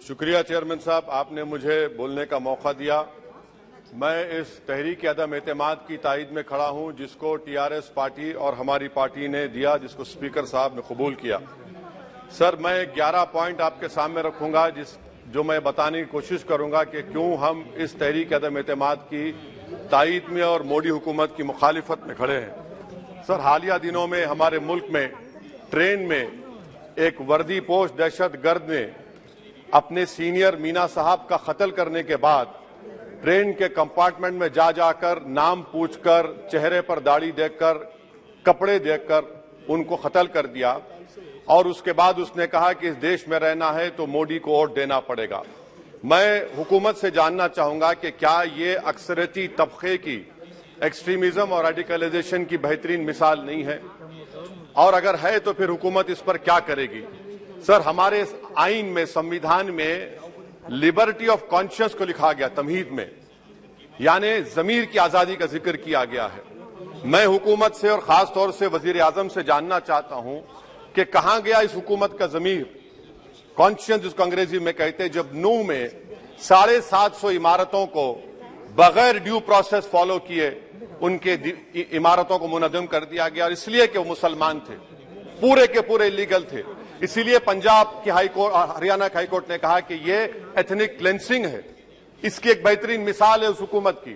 शुक्रिया चेयरमैन साहब, आपने मुझे बोलने का मौका दिया। मैं इस तहरीक अदम एतमाद की तायद में खड़ा हूं जिसको टीआरएस पार्टी और हमारी पार्टी ने दिया, जिसको स्पीकर साहब ने कबूल किया। सर, मैं 11 पॉइंट आपके सामने रखूंगा जो मैं बताने की कोशिश करूंगा कि क्यों हम इस तहरीक अदम एतमाद की तायद में और मोदी हुकूमत की मुखालिफत में खड़े हैं। सर, हालिया दिनों में हमारे मुल्क में ट्रेन में एक वर्दीपोश दहशतगर्द ने अपने सीनियर मीना साहब का कत्ल करने के बाद ट्रेन के कंपार्टमेंट में जाकर नाम पूछकर, चेहरे पर दाढ़ी देखकर, कपड़े देखकर उनको कत्ल कर दिया और उसके बाद उसने कहा कि इस देश में रहना है तो मोदी को वोट देना पड़ेगा। मैं हुकूमत से जानना चाहूंगा कि क्या ये अक्सरियती तबके की एक्सट्रीमिज्म और रेडिकलाइजेशन की बेहतरीन मिसाल नहीं है, और अगर है तो फिर हुकूमत इस पर क्या करेगी। सर, हमारे आइन में, संविधान में लिबर्टी ऑफ कॉन्शियस को लिखा गया, तमहीद में, यानी जमीर की आजादी का जिक्र किया गया है। मैं हुकूमत से और खास तौर से वजीर आजम से जानना चाहता हूं कि कहां गया इस हुकूमत का जमीर, कॉन्शियस जिसको अंग्रेजी में कहते हैं, जब नूह में 750 इमारतों को बगैर ड्यू प्रोसेस फॉलो किए उनके इमारतों को मुनज़्ज़म कर दिया गया, और इसलिए कि वो मुसलमान थे, पूरे के पूरे इलीगल थे। इसीलिए पंजाब की हाईकोर्ट और हरियाणा की हाईकोर्ट ने कहा कि ये एथनिक क्लेंसिंग है। इसकी एक बेहतरीन मिसाल है उस हुकूमत की।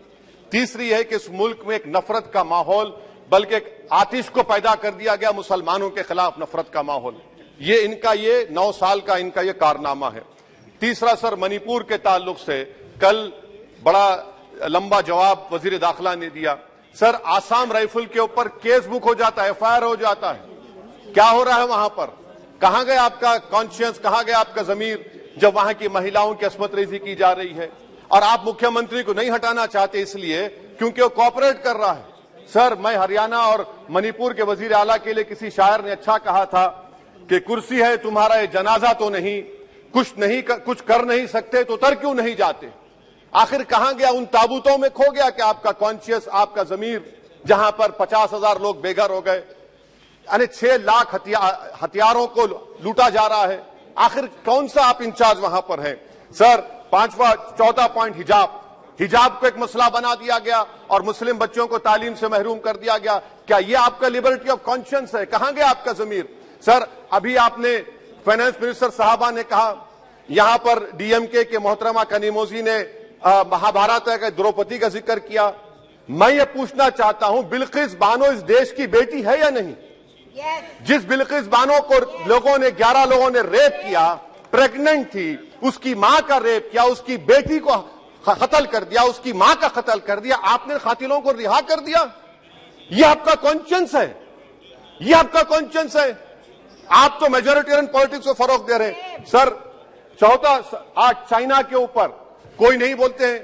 तीसरी है कि इस मुल्क में एक नफरत का माहौल, बल्कि एक आतिश को पैदा कर दिया गया, मुसलमानों के खिलाफ नफरत का माहौल। ये इनका ये 9 साल का इनका ये कारनामा है। तीसरा सर, मणिपुर के ताल्लुक से कल बड़ा लंबा जवाब वजीर दाखिला ने दिया। सर, आसाम राइफल के ऊपर केस बुक हो जाता है, एफआईआर हो जाता है। क्या हो रहा है वहां पर? कहां गया आपका कॉन्शियस, कहां गया आपका जमीर, जब वहां की महिलाओं की अस्मत रेजी की जा रही है? और आप मुख्यमंत्री को नहीं हटाना चाहते इसलिए क्योंकि वो कोऑपरेट कर रहा है। सर, मैं हरियाणा और मणिपुर के वजीर आला के लिए किसी शायर ने अच्छा कहा था कि कुर्सी है तुम्हारा ये जनाजा तो नहीं, कुछ कर नहीं सकते तो उतर क्यों नहीं जाते। आखिर कहां गया? उन ताबूतों में खो गया कि आपका कॉन्शियस, आपका जमीर, जहां पर 50,000 लोग बेघर हो गए, यानी 6 लाख हथियारों को लूटा जा रहा है। आखिर कौन सा आप इंचार्ज वहां पर हैं? सर, चौथा पॉइंट, हिजाब को एक मसला बना दिया गया और मुस्लिम बच्चों को तालीम से महरूम कर दिया गया। क्या ये आपका लिबर्टी ऑफ कॉन्शियस है? कहां गया आपका जमीर? सर, अभी आपने फाइनेंस मिनिस्टर साहबा ने कहा, यहां पर डीएमके के मोहतरमा कनीमोजी ने महाभारत के द्रौपदी का जिक्र किया। मैं ये पूछना चाहता हूं, बिल्किस बानो इस देश की बेटी है या नहीं? जिस बिल्किस बानो को 11 लोगों ने रेप किया, प्रेग्नेंट थी, उसकी मां का रेप किया, उसकी बेटी को कत्ल कर दिया, उसकी मां का कत्ल कर दिया, आपने कातिलों को रिहा कर दिया। ये आपका कॉन्शियस है? ये आपका कॉन्शियस है? आप तो मेजोरिटेरियन पॉलिटिक्स को फरोग दे रहे हैं। सर, चौथा, आज चाइना के ऊपर कोई नहीं बोलते हैं।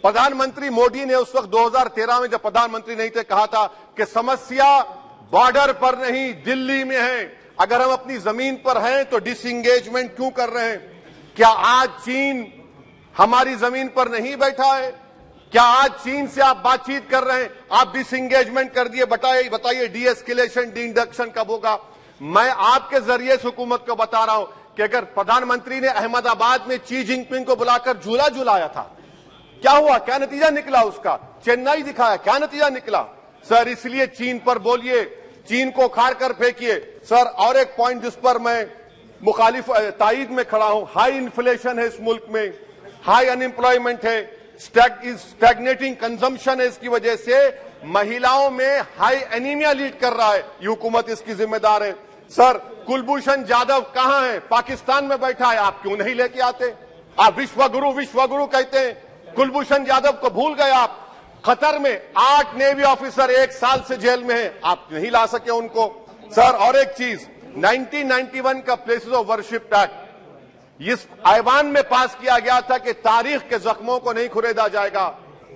प्रधानमंत्री मोदी ने उस वक्त 2013 में जब प्रधानमंत्री नहीं थे कहा था कि समस्या बॉर्डर पर नहीं, दिल्ली में है। अगर हम अपनी जमीन पर हैं तो डिसएंगेजमेंट क्यों कर रहे हैं? क्या आज चीन हमारी जमीन पर नहीं बैठा है? क्या आज चीन से आप बातचीत कर रहे हैं? आप डिसएंगेजमेंट कर दिए। बताइए डी एस्केलेशन, डी इंडक्शन कब होगा? मैं आपके जरिए इस हुकूमत को बता रहा हूं कि अगर प्रधानमंत्री ने अहमदाबाद में शी जिनपिंग को बुलाकर झूला झुलाया था, क्या हुआ? क्या नतीजा निकला उसका? चेन्नई दिखाया, क्या नतीजा निकला? सर, इसलिए चीन पर बोलिए, चीन को उखाड़ कर फेंकिए। सर, और एक पॉइंट जिस पर मैं मुखालिफ तायद में खड़ा हूं, हाई इन्फ्लेशन है इस मुल्क में, हाई अनएम्प्लॉयमेंट है, स्टैग्नेटिंग कंजम्पशन है। इसकी वजह से महिलाओं में हाई एनीमिया लीड कर रहा है। ये हुकूमत इसकी जिम्मेदार है। सर, कुलभूषण जाधव कहां है? पाकिस्तान में बैठा है, आप क्यों नहीं लेके आते? आप विश्वगुरु कहते हैं, कुलभूषण जाधव को भूल गए आप। कतर में 8 नेवी ऑफिसर 1 साल से जेल में हैं, आप नहीं ला सके उनको। सर, और एक चीज, 1991 का प्लेसेस ऑफ वर्शिप एक्ट इस ऐवान में पास किया गया था कि तारीख के जख्मों को नहीं खुरेदा जाएगा।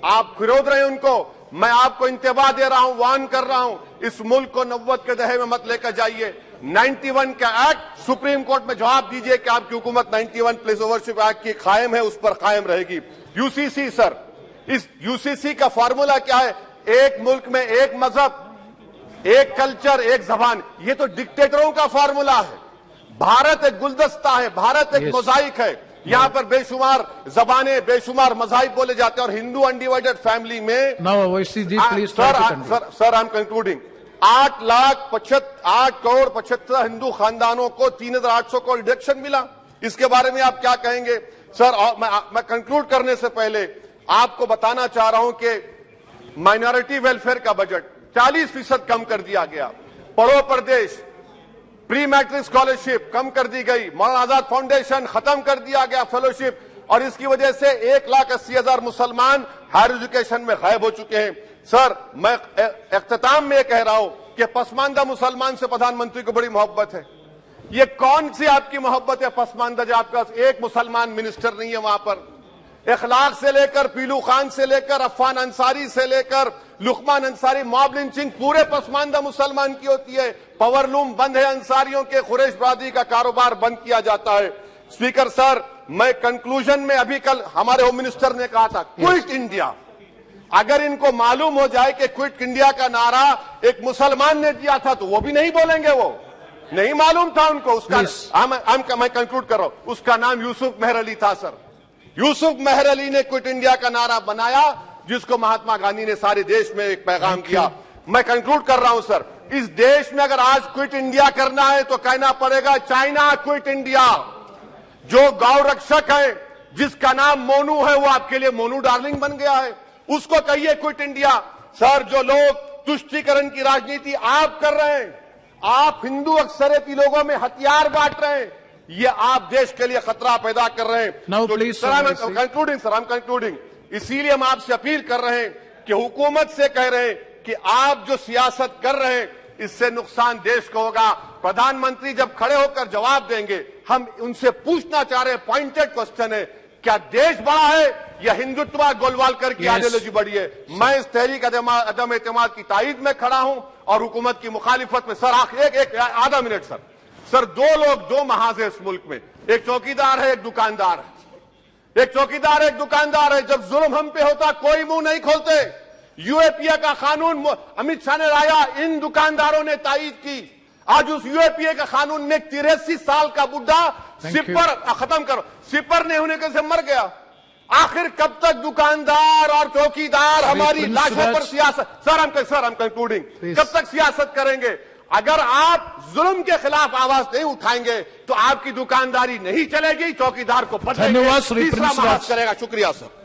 आप खुरोद रहे हैं उनको। मैं आपको इंतबाह दे रहा हूं, वार्न कर रहा हूं, इस मुल्क को 90 के दहे में मत लेकर जाइए। 91 का एक्ट सुप्रीम कोर्ट में जवाब दीजिए कि आपकी हुकूमत 91 प्लेस ऑफ वर्शिप एक्ट की कायम है, उस पर कायम रहेगी। यूसीसी, सर, इस यूसीसी का फॉर्मूला क्या है? एक मुल्क में एक मजहब, एक कल्चर, एक जबान। ये तो डिक्टेटरों का फॉर्मूला है। भारत एक गुलदस्ता है, भारत एक मोजाइक है। यहाँ पर बेशुमार जबानें, बेशुमार मज़ाहिब बोले जाते हैं और हिंदू अनडिवाइडेड फैमिली में sir I am concluding 8 crore 75 Hindu खानदानों को 3,800 करोड़ डिडक्शन मिला। इसके बारे में आप क्या कहेंगे सर? और मैं कंक्लूड करने से पहले आपको बताना चाह रहा हूं कि माइनॉरिटी वेलफेयर का बजट 40% कम कर दिया गया। पढ़ो प्रदेश प्री मैट्रिक स्कॉलरशिप कम कर दी गई। मौलाना आजाद फाउंडेशन खत्म कर दिया गया फेलोशिप, और इसकी वजह से 1,80,000 मुसलमान हायर एजुकेशन में गायब हो चुके हैं। सर मैं इख्तिताम में कह रहा हूं कि पसमानदा मुसलमान से प्रधानमंत्री को बड़ी मोहब्बत है। ये कौन सी आपकी मोहब्बत है पसमानदा, जो आपका एक मुसलमान मिनिस्टर नहीं है वहां पर? इखलाक से लेकर पीलू खान से लेकर अफान अंसारी से लेकर लुकमान अंसारी, मॉब लिंचिंग पूरे पसमानदा मुसलमान की होती है। पावर लूम बंद है अंसारियों के, कुरैश बरादरी का कारोबार बंद किया जाता है। स्पीकर सर मैं कंक्लूजन में अभी कल हमारे होम मिनिस्टर ने कहा था क्विट इंडिया। अगर इनको मालूम हो जाए कि क्विट इंडिया का नारा एक मुसलमान ने दिया था तो वो भी नहीं बोलेंगे, वो नहीं मालूम था उनको। उसका मैं कंक्लूड कर रहा हूं, उसका नाम यूसुफ मेहर अली था सर। यूसुफ मेहर अली ने क्विट इंडिया का नारा बनाया, जिसको महात्मा गांधी ने सारे देश में एक पैगाम किया। मैं कंक्लूड कर रहा हूं सर, इस देश में अगर आज क्विट इंडिया करना है तो कहना पड़ेगा चाइना क्विट इंडिया। जो गौ रक्षक है जिसका नाम मोनू है, वो आपके लिए मोनू डार्लिंग बन गया है, उसको कहिए क्विट इंडिया। सर जो लोग तुष्टीकरण की राजनीति आप कर रहे हैं, आप हिंदू अक्सरियती लोगों में हथियार बांट रहे हैं, ये आप देश के लिए खतरा पैदा कर रहे हैं। Sir I am concluding. इसीलिए हम आपसे अपील कर रहे हैं कि हुकूमत से कह रहे हैं कि आप जो सियासत कर रहे हैं इससे नुकसान देश को होगा। प्रधानमंत्री जब खड़े होकर जवाब देंगे, हम उनसे पूछना चाह रहे हैं, पॉइंटेड क्वेश्चन है, क्या देश बड़ा है या हिंदुत्व गोलवालकर की आइडियोलॉजी बड़ी है? मैं इस तहरीक अदम एतमाद की तायद में खड़ा हूं और हुकूमत की मुखालिफत में। सर एक आधा मिनट सर दो लोग, दो महाज है इस मुल्क में, एक चौकीदार है, एक दुकानदार है। एक चौकीदार है, एक दुकानदार है। जब जुल्म हम पे होता कोई मुंह नहीं खोलते। यूएपीए का कानून अमित शाह ने लाया, इन दुकानदारों ने तायद की। आज उस यूएपीए का कानून में 83 साल का बुढ़ा सिपर खत्म करो, सिपर नहीं होने से मर गया। आखिर कब तक दुकानदार और चौकीदार हमारी लाशों पर सियासत? सर हम कंक्लूडिंग, कब तक सियासत करेंगे? अगर आप जुल्म के खिलाफ आवाज नहीं उठाएंगे तो आपकी दुकानदारी नहीं चलेगी, चौकीदार को बदलेंगे, तीसरा महाज करेगा। शुक्रिया सर।